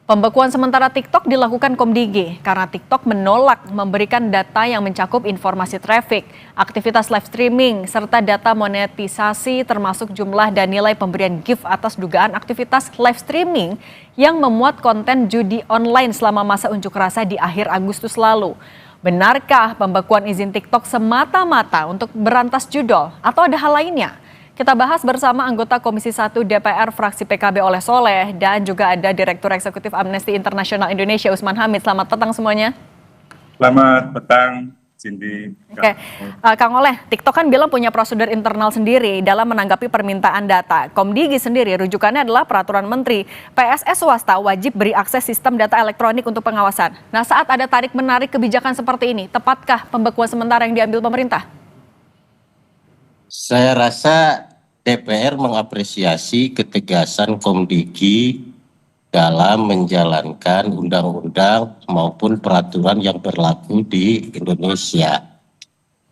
Pembekuan sementara TikTok dilakukan Komdigi karena TikTok menolak memberikan data yang mencakup informasi traffic, aktivitas live streaming, serta data monetisasi termasuk jumlah dan nilai pemberian gift atas dugaan aktivitas live streaming yang memuat konten judi online selama masa unjuk rasa di akhir Agustus lalu. Benarkah pembekuan izin TikTok semata-mata untuk berantas judol atau ada hal lainnya? Kita bahas bersama anggota Komisi 1 DPR fraksi PKB Oleh Soleh dan juga ada Direktur Eksekutif Amnesty International Indonesia Usman Hamid. Selamat petang semuanya. Selamat petang, Cindy. Oke, Kang Oleh, TikTok kan bilang punya prosedur internal sendiri dalam menanggapi permintaan data. Komdigi sendiri rujukannya adalah peraturan menteri. PSS swasta wajib beri akses sistem data elektronik untuk pengawasan. Nah, saat ada tarik-menarik kebijakan seperti ini, tepatkah pembekuan sementara yang diambil pemerintah? Saya rasa DPR mengapresiasi ketegasan Komdigi dalam menjalankan undang-undang maupun peraturan yang berlaku di Indonesia,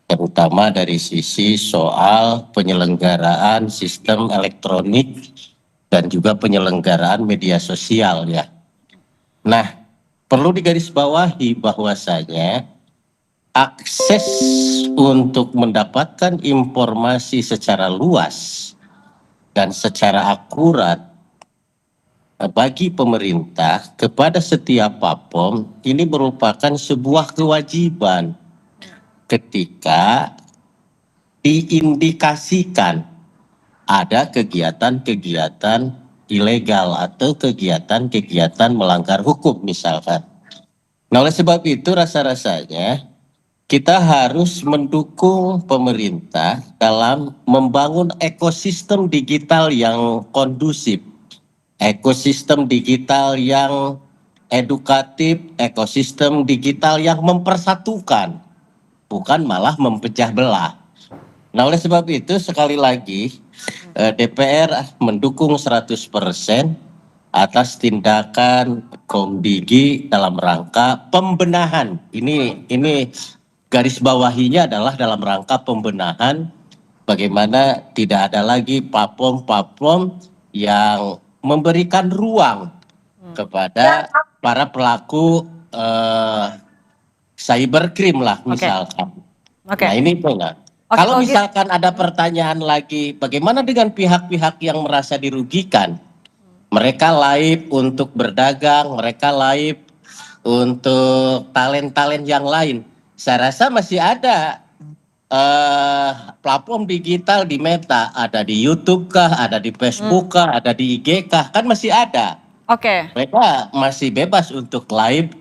terutama dari sisi soal penyelenggaraan sistem elektronik dan juga penyelenggaraan media sosial ya. Nah, perlu digarisbawahi bahwasanya akses untuk mendapatkan informasi secara luas dan secara akurat bagi pemerintah kepada setiap platform ini merupakan sebuah kewajiban ketika diindikasikan ada kegiatan-kegiatan ilegal atau kegiatan-kegiatan melanggar hukum misalkan. Nah, oleh sebab itu rasa-rasanya kita harus mendukung pemerintah dalam membangun ekosistem digital yang kondusif, ekosistem digital yang edukatif, ekosistem digital yang mempersatukan, bukan malah mempecah belah. Nah, oleh sebab itu sekali lagi DPR mendukung 100% atas tindakan Komdigi dalam rangka pembenahan. Ini garis bawahinya adalah dalam rangka pembenahan bagaimana tidak ada lagi platform-platform yang memberikan ruang kepada para pelaku cybercrime lah misalkan. Nah ini benar. Kalau misalkan ada pertanyaan lagi, bagaimana dengan pihak-pihak yang merasa dirugikan? Mereka live untuk berdagang, mereka live untuk talent-talent yang lain. Saya rasa masih ada platform digital di Meta, ada di YouTube kah, ada di Facebook kah, ada di IG kah, kan masih ada. Oke. Mereka masih bebas untuk live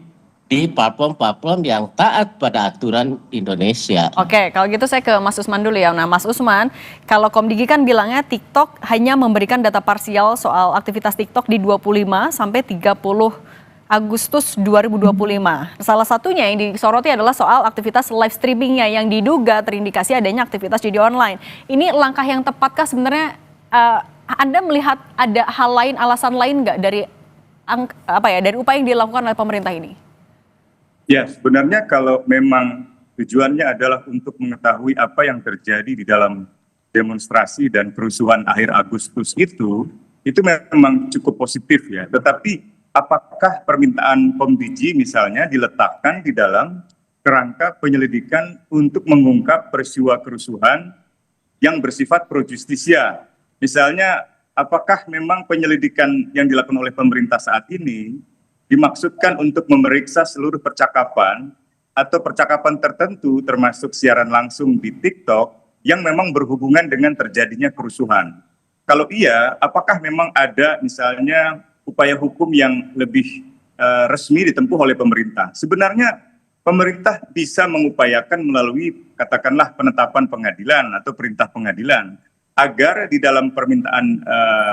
di platform-platform yang taat pada aturan Indonesia. Oke, kalau gitu saya ke Mas Usman dulu ya. Nah, Mas Usman, kalau Komdigi kan bilangnya TikTok hanya memberikan data parsial soal aktivitas TikTok di 25 sampai 30 Agustus 2025. Salah satunya yang disoroti adalah soal aktivitas live streamingnya yang diduga terindikasi adanya aktivitas judi online. Ini langkah yang tepatkah sebenarnya? Anda melihat ada hal lain, alasan lain nggak dari dari upaya yang dilakukan oleh pemerintah ini? Ya, sebenarnya kalau memang tujuannya adalah untuk mengetahui apa yang terjadi di dalam demonstrasi dan kerusuhan akhir Agustus itu memang cukup positif ya. Tetapi apakah permintaan Komdigi misalnya diletakkan di dalam kerangka penyelidikan untuk mengungkap peristiwa kerusuhan yang bersifat pro justisia? Misalnya, apakah memang penyelidikan yang dilakukan oleh pemerintah saat ini dimaksudkan untuk memeriksa seluruh percakapan atau percakapan tertentu termasuk siaran langsung di TikTok yang memang berhubungan dengan terjadinya kerusuhan? Kalau iya, apakah memang ada misalnya upaya hukum yang lebih resmi ditempuh oleh pemerintah? Sebenarnya pemerintah bisa mengupayakan melalui katakanlah penetapan pengadilan atau perintah pengadilan agar di dalam permintaan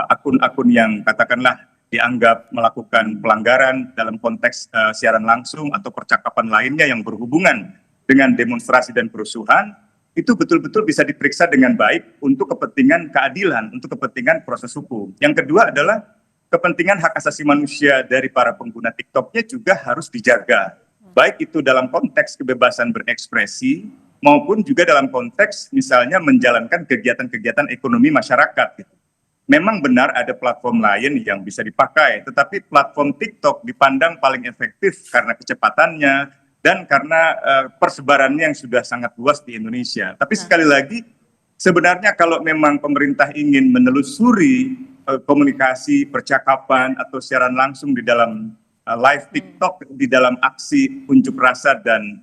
akun-akun yang katakanlah dianggap melakukan pelanggaran dalam konteks siaran langsung atau percakapan lainnya yang berhubungan dengan demonstrasi dan kerusuhan, itu betul-betul bisa diperiksa dengan baik untuk kepentingan keadilan, untuk kepentingan proses hukum. Yang kedua adalah kepentingan hak asasi manusia dari para pengguna TikToknya juga harus dijaga. Baik itu dalam konteks kebebasan berekspresi maupun juga dalam konteks misalnya menjalankan kegiatan-kegiatan ekonomi masyarakat. Gitu. memang benar ada platform lain yang bisa dipakai, tetapi platform TikTok dipandang paling efektif karena kecepatannya dan karena persebarannya yang sudah sangat luas di Indonesia. Tapi sekali lagi, sebenarnya kalau memang pemerintah ingin menelusuri komunikasi, percakapan, atau siaran langsung di dalam live TikTok, di dalam aksi unjuk rasa dan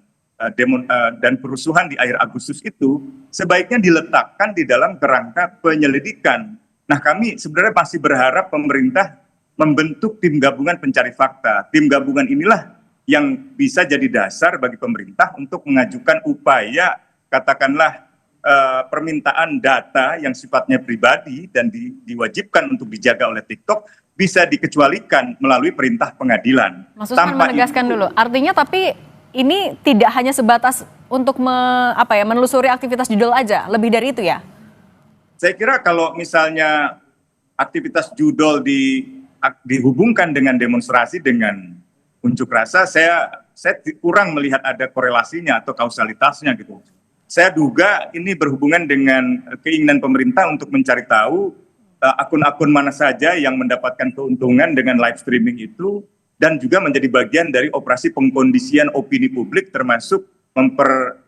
kerusuhan di akhir Agustus itu, sebaiknya diletakkan di dalam kerangka penyelidikan. Nah, kami sebenarnya masih berharap pemerintah membentuk tim gabungan pencari fakta. Tim gabungan inilah yang bisa jadi dasar bagi pemerintah untuk mengajukan upaya, katakanlah permintaan data yang sifatnya pribadi dan diwajibkan untuk dijaga oleh TikTok bisa dikecualikan melalui perintah pengadilan. Mas Usman menegaskan dulu, artinya tapi ini tidak hanya sebatas untuk menelusuri aktivitas judul aja, lebih dari itu ya? Saya kira kalau misalnya aktivitas judul dihubungkan dengan demonstrasi, dengan unjuk rasa, saya kurang melihat ada korelasinya atau kausalitasnya gitu. Saya duga ini berhubungan dengan keinginan pemerintah untuk mencari tahu akun-akun mana saja yang mendapatkan keuntungan dengan live streaming itu, dan juga menjadi bagian dari operasi pengkondisian opini publik, termasuk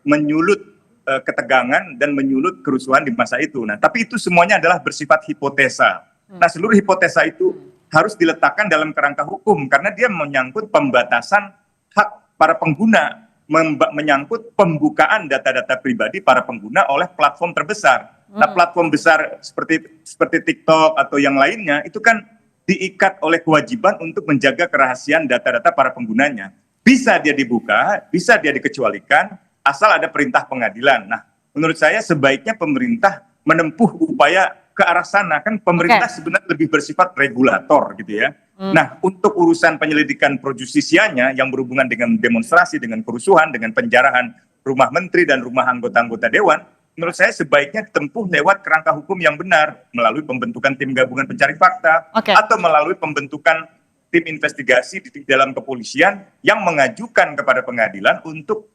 menyulut ketegangan dan menyulut kerusuhan di masa itu. Nah, tapi itu semuanya adalah bersifat hipotesa. Nah, seluruh hipotesa itu harus diletakkan dalam kerangka hukum karena dia menyangkut pembatasan hak para pengguna, menyangkut pembukaan data-data pribadi para pengguna oleh platform terbesar. Nah, platform besar seperti TikTok atau yang lainnya itu kan diikat oleh kewajiban untuk menjaga kerahasiaan data-data para penggunanya. Bisa dia dibuka, bisa dia dikecualikan, asal ada perintah pengadilan. Nah, menurut saya sebaiknya pemerintah menempuh upaya ke arah sana. Kan pemerintah sebenarnya lebih bersifat regulator gitu ya. Nah, untuk urusan penyelidikan pro justisianya yang berhubungan dengan demonstrasi, dengan kerusuhan, dengan penjarahan rumah menteri dan rumah anggota-anggota dewan, menurut saya sebaiknya ditempuh lewat kerangka hukum yang benar, melalui pembentukan tim gabungan pencari fakta, atau melalui pembentukan tim investigasi di dalam kepolisian yang mengajukan kepada pengadilan untuk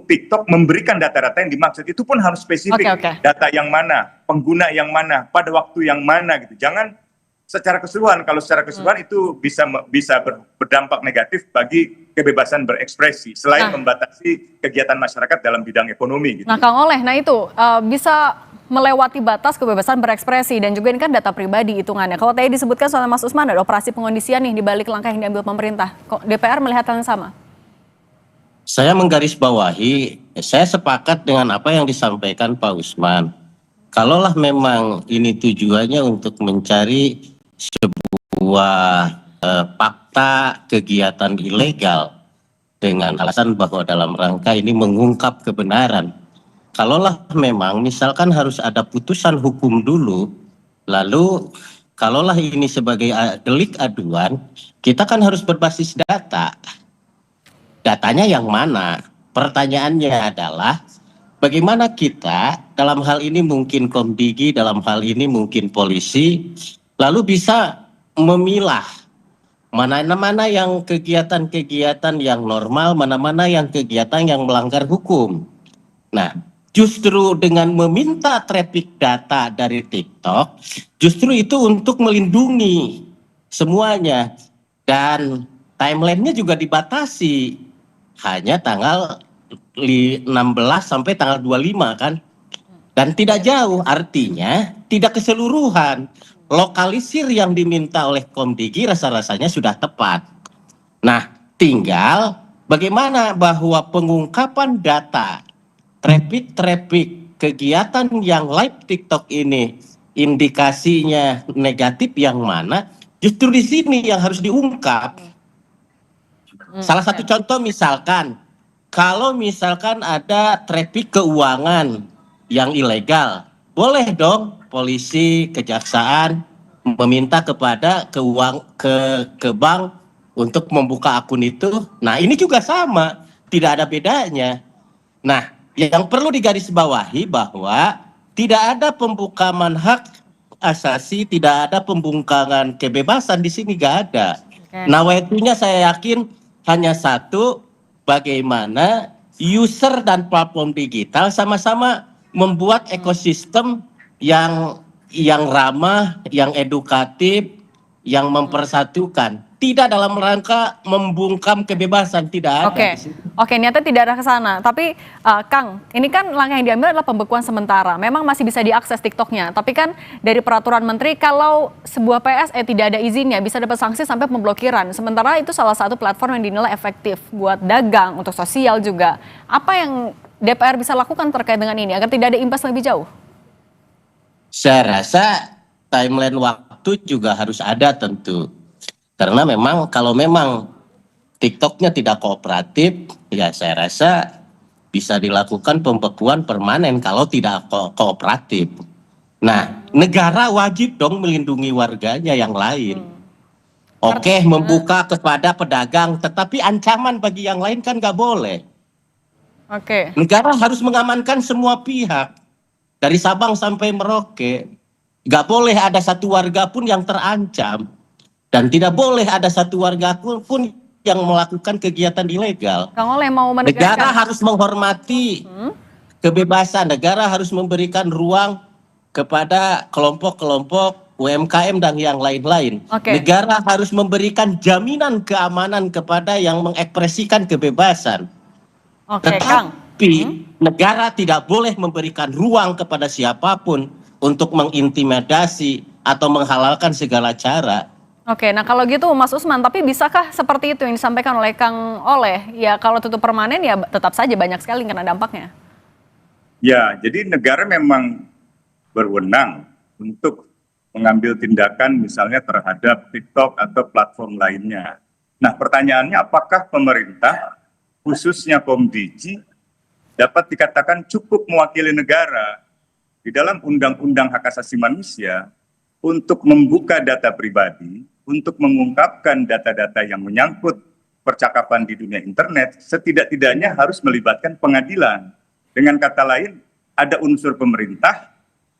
TikTok memberikan data-data yang dimaksud. Itu pun harus spesifik. Data yang mana, pengguna yang mana, pada waktu yang mana gitu. Jangan secara keseluruhan. Kalau secara keseluruhan itu bisa berdampak negatif bagi kebebasan berekspresi selain membatasi kegiatan masyarakat dalam bidang ekonomi gitu. Nah, Kang Oleh, itu bisa melewati batas kebebasan berekspresi dan juga ini kan data pribadi hitungannya. Kalau tadi disebutkan soal Mas Usman ada operasi pengondisian nih di balik langkah yang diambil pemerintah. Kok DPR melihat hal yang sama? Saya menggarisbawahi, saya sepakat dengan apa yang disampaikan Pak Usman. Kalaulah memang ini tujuannya untuk mencari sebuah fakta kegiatan ilegal dengan alasan bahwa dalam rangka ini mengungkap kebenaran. Kalaulah memang misalkan harus ada putusan hukum dulu, lalu kalaulah ini sebagai delik aduan, kita kan harus berbasis data. Datanya yang mana? Pertanyaannya adalah bagaimana kita dalam hal ini mungkin Komdigi, dalam hal ini mungkin polisi, lalu bisa memilah mana-mana yang kegiatan-kegiatan yang normal, mana-mana yang kegiatan yang melanggar hukum. Nah, justru dengan meminta traffic data dari TikTok, justru itu untuk melindungi semuanya. Dan timeline-nya juga dibatasi. Hanya tanggal 16 sampai tanggal 25 kan. Dan tidak jauh, artinya tidak keseluruhan. Lokalisir yang diminta oleh Komdigi rasa-rasanya sudah tepat. Nah, tinggal bagaimana bahwa pengungkapan data traffic kegiatan yang live TikTok ini indikasinya negatif yang mana, justru di sini yang harus diungkap. Salah satu contoh misalkan, kalau misalkan ada traffic keuangan yang ilegal, boleh dong polisi, kejaksaan meminta kepada ke bank untuk membuka akun itu. Nah, ini juga sama, tidak ada bedanya. Nah, yang perlu digarisbawahi bahwa tidak ada pembungkaman hak asasi, tidak ada pembungkaman kebebasan di sini, gak ada. Nawaitunya saya yakin hanya satu, bagaimana user dan platform digital sama-sama membuat ekosistem yang yang ramah, yang edukatif, yang mempersatukan. Tidak dalam rangka membungkam kebebasan, tidak ada. Oke, niatnya tidak ada ke sana. Tapi Kang, ini kan langkah yang diambil adalah pembekuan sementara. Memang masih bisa diakses TikToknya. Tapi kan dari peraturan menteri kalau sebuah PSE tidak ada izinnya bisa dapat sanksi sampai pemblokiran. Sementara itu salah satu platform yang dinilai efektif buat dagang, untuk sosial juga. Apa yang DPR bisa lakukan terkait dengan ini agar tidak ada imbas lebih jauh? Saya rasa timeline waktu juga harus ada tentu. Karena memang kalau memang TikToknya tidak kooperatif, ya saya rasa bisa dilakukan pembekuan permanen kalau tidak kooperatif. Nah, negara wajib dong melindungi warganya yang lain. Oke, membuka kepada pedagang, tetapi ancaman bagi yang lain kan nggak boleh. Negara harus mengamankan semua pihak, dari Sabang sampai Merauke. Nggak boleh ada satu warga pun yang terancam. Dan tidak boleh ada satu warga pun yang melakukan kegiatan ilegal. Kang Oleh mau menegaskan. Negara harus menghormati kebebasan. Negara harus memberikan ruang kepada kelompok-kelompok UMKM dan yang lain-lain. Negara harus memberikan jaminan keamanan kepada yang mengekspresikan kebebasan. Tetapi negara tidak boleh memberikan ruang kepada siapapun untuk mengintimidasi atau menghalalkan segala cara. Nah kalau gitu Mas Usman, tapi bisakah seperti itu yang disampaikan oleh Kang Oleh? Ya kalau tutup permanen ya tetap saja banyak sekali kena dampaknya. Ya, jadi negara memang berwenang untuk mengambil tindakan misalnya terhadap TikTok atau platform lainnya. Nah pertanyaannya apakah pemerintah khususnya Komdigi dapat dikatakan cukup mewakili negara di dalam Undang-Undang Hak Asasi Manusia untuk membuka data pribadi, untuk mengungkapkan data-data yang menyangkut percakapan di dunia internet, setidak-tidaknya harus melibatkan pengadilan. Dengan kata lain, ada unsur pemerintah,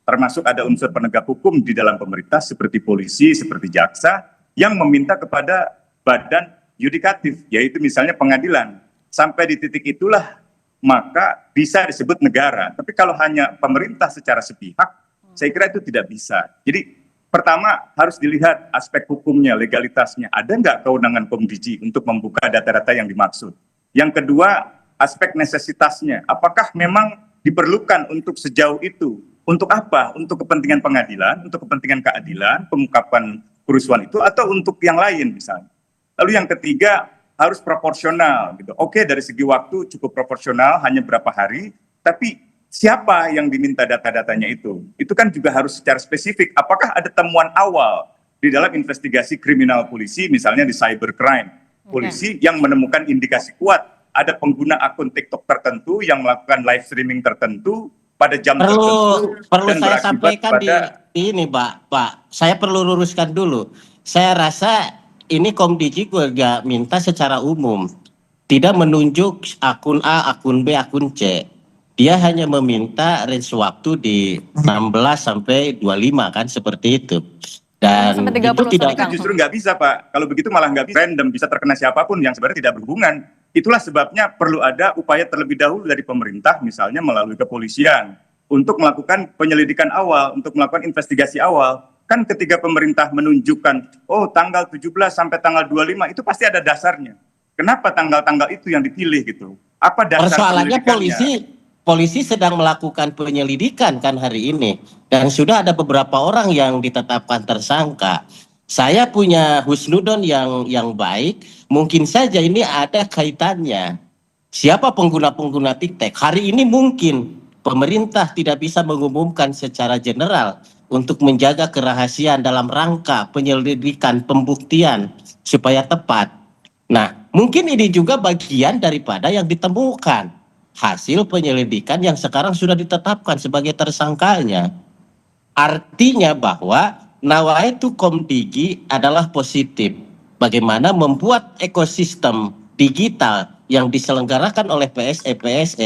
termasuk ada unsur penegak hukum di dalam pemerintah, seperti polisi, seperti jaksa, yang meminta kepada badan yudikatif, yaitu misalnya pengadilan. Sampai di titik itulah, maka bisa disebut negara. Tapi kalau hanya pemerintah secara sepihak, saya kira itu tidak bisa. Jadi, pertama harus dilihat aspek hukumnya, legalitasnya. Ada nggak kewenangan Komdigi untuk membuka data-data yang dimaksud? Yang kedua, aspek necesitasnya. Apakah memang diperlukan untuk sejauh itu? Untuk apa? Untuk kepentingan pengadilan, untuk kepentingan keadilan, pengungkapan kerusuhan itu, atau untuk yang lain misalnya. Lalu yang ketiga, harus proporsional. Gitu. Oke, dari segi waktu cukup proporsional, hanya berapa hari, tapi siapa yang diminta data-datanya itu? Itu kan juga harus secara spesifik. Apakah ada temuan awal di dalam investigasi kriminal polisi, misalnya di cybercrime polisi yang menemukan indikasi kuat ada pengguna akun TikTok tertentu yang melakukan live streaming tertentu pada jam tertentu. Perlu saya sampaikan di ini, Pak. Saya perlu luruskan dulu. Saya rasa ini Komdigi juga minta secara umum, tidak menunjuk akun A, akun B, akun C. Dia hanya meminta range waktu di 16 sampai 25 kan seperti itu. Dan itu tidak, itu justru nggak bisa Pak. Kalau begitu malah nggak bisa random, bisa terkena siapapun yang sebenarnya tidak berhubungan. Itulah sebabnya perlu ada upaya terlebih dahulu dari pemerintah, misalnya melalui kepolisian, untuk melakukan penyelidikan awal, untuk melakukan investigasi awal. Kan ketika pemerintah menunjukkan, oh tanggal 17 sampai tanggal 25 itu pasti ada dasarnya. Kenapa tanggal-tanggal itu yang dipilih gitu? Apa dasar persoalannya polisi sedang melakukan penyelidikan kan hari ini, dan sudah ada beberapa orang yang ditetapkan tersangka. Saya punya husnudon yang baik, mungkin saja ini ada kaitannya. Siapa pengguna-pengguna TikTok? Hari ini mungkin pemerintah tidak bisa mengumumkan secara general untuk menjaga kerahasiaan dalam rangka penyelidikan pembuktian supaya tepat. Nah, mungkin ini juga bagian daripada yang ditemukan hasil penyelidikan yang sekarang sudah ditetapkan sebagai tersangkanya. Artinya bahwa nawaitu Komdigi adalah positif. Bagaimana membuat ekosistem digital yang diselenggarakan oleh PSE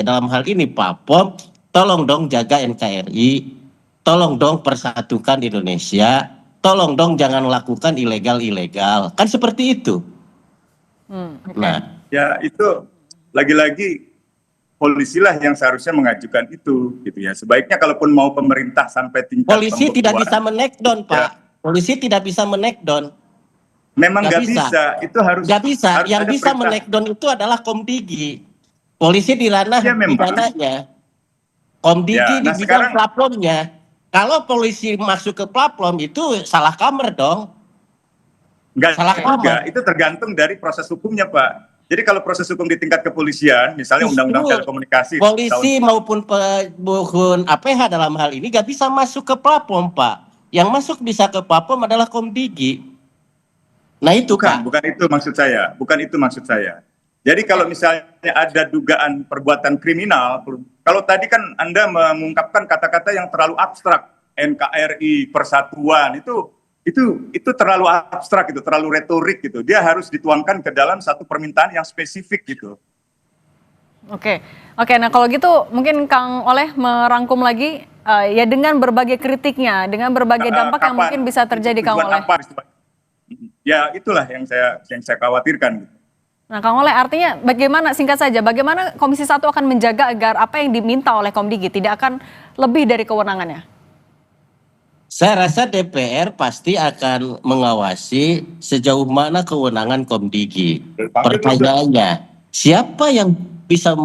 dalam hal ini Pak POM, tolong dong jaga NKRI, tolong dong persatukan Indonesia, tolong dong jangan lakukan ilegal-ilegal. Kan seperti itu. Nah, ya itu lagi-lagi polisilah yang seharusnya mengajukan itu, gitu ya. Sebaiknya kalaupun mau pemerintah sampai tingkat polisi tidak bisa men-knockdown, Pak. Polisi tidak bisa men-knockdown. Memang nggak bisa. Itu harus. Nggak bisa. Harus Yang bisa perintah. men-knockdown itu adalah Komdigi. Polisi di ranah pidananya. Komdigi di bidang platformnya. Kalau polisi masuk ke platform itu salah kamar dong. Nggak salah kamar. Itu tergantung dari proses hukumnya, Pak. Jadi kalau proses hukum di tingkat kepolisian, misalnya Undang-Undang Telekomunikasi, polisi maupun penghubung APH dalam hal ini nggak bisa masuk ke platform, Pak. Yang masuk bisa ke platform adalah Komdigi. Nah itu Pak. Bukan itu maksud saya. Bukan itu maksud saya. Jadi kalau misalnya ada dugaan perbuatan kriminal, kalau tadi kan Anda mengungkapkan kata-kata yang terlalu abstrak, NKRI, persatuan, itu terlalu abstrak, itu terlalu retorik gitu. Dia harus dituangkan ke dalam satu permintaan yang spesifik gitu. Oke, nah kalau gitu mungkin Kang Oleh merangkum lagi ya dengan berbagai kritiknya, dengan berbagai dampak yang mungkin bisa terjadi, Kang Oleh. Ya itulah yang saya khawatirkan. Nah, Kang Oleh, artinya bagaimana, singkat saja, bagaimana Komisi 1 akan menjaga agar apa yang diminta oleh Komdigi tidak akan lebih dari kewenangannya? Saya rasa DPR pasti akan mengawasi sejauh mana kewenangan Komdigi. Pertanyaannya, siapa yang bisa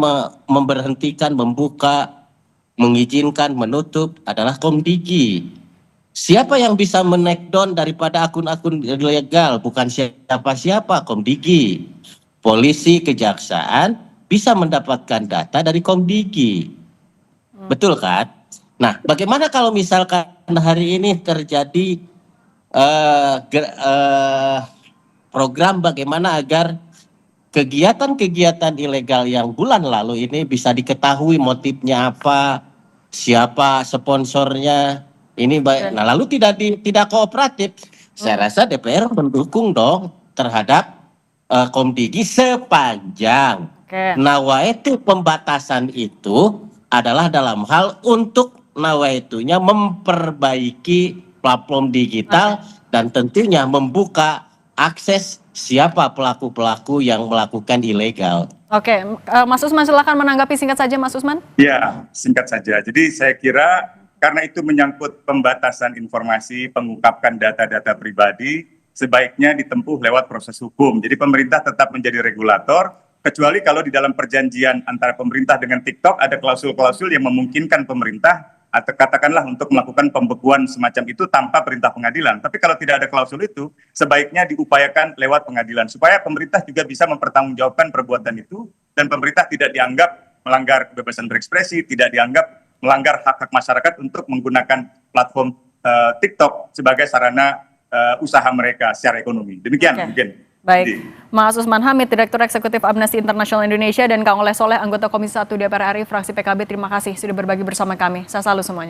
memberhentikan, membuka, mengizinkan, menutup adalah Komdigi. Siapa yang bisa men-knockdown daripada akun-akun ilegal? Bukan siapa-siapa, Komdigi. Polisi, kejaksaan bisa mendapatkan data dari Komdigi. Betul kan? Nah, bagaimana kalau misalkan hari ini terjadi program bagaimana agar kegiatan-kegiatan ilegal yang bulan lalu ini bisa diketahui motifnya apa, siapa sponsornya, ini baik. Nah, lalu tidak kooperatif. Saya rasa DPR mendukung dong terhadap Komdigi sepanjang nawaitu pembatasan itu adalah dalam hal untuk nawaitunya memperbaiki platform digital dan tentunya membuka akses siapa pelaku-pelaku yang melakukan ilegal. Oke, Mas Usman silakan menanggapi singkat saja, Mas Usman. Ya, singkat saja. Jadi saya kira karena itu menyangkut pembatasan informasi, pengungkapkan data-data pribadi, sebaiknya ditempuh lewat proses hukum. Jadi pemerintah tetap menjadi regulator, kecuali kalau di dalam perjanjian antara pemerintah dengan TikTok ada klausul-klausul yang memungkinkan pemerintah atau katakanlah untuk melakukan pembekuan semacam itu tanpa perintah pengadilan. Tapi kalau tidak ada klausul itu, sebaiknya diupayakan lewat pengadilan supaya pemerintah juga bisa mempertanggungjawabkan perbuatan itu dan pemerintah tidak dianggap melanggar kebebasan berekspresi, tidak dianggap melanggar hak-hak masyarakat untuk menggunakan platform TikTok sebagai sarana usaha mereka secara ekonomi. Demikian mungkin. Baik, Mas Usman Hamid, Direktur Eksekutif Amnesty International Indonesia, dan Kang Oleh Soleh, anggota Komisi 1 DPR RI, fraksi PKB, terima kasih sudah berbagi bersama kami. Saya salut semuanya.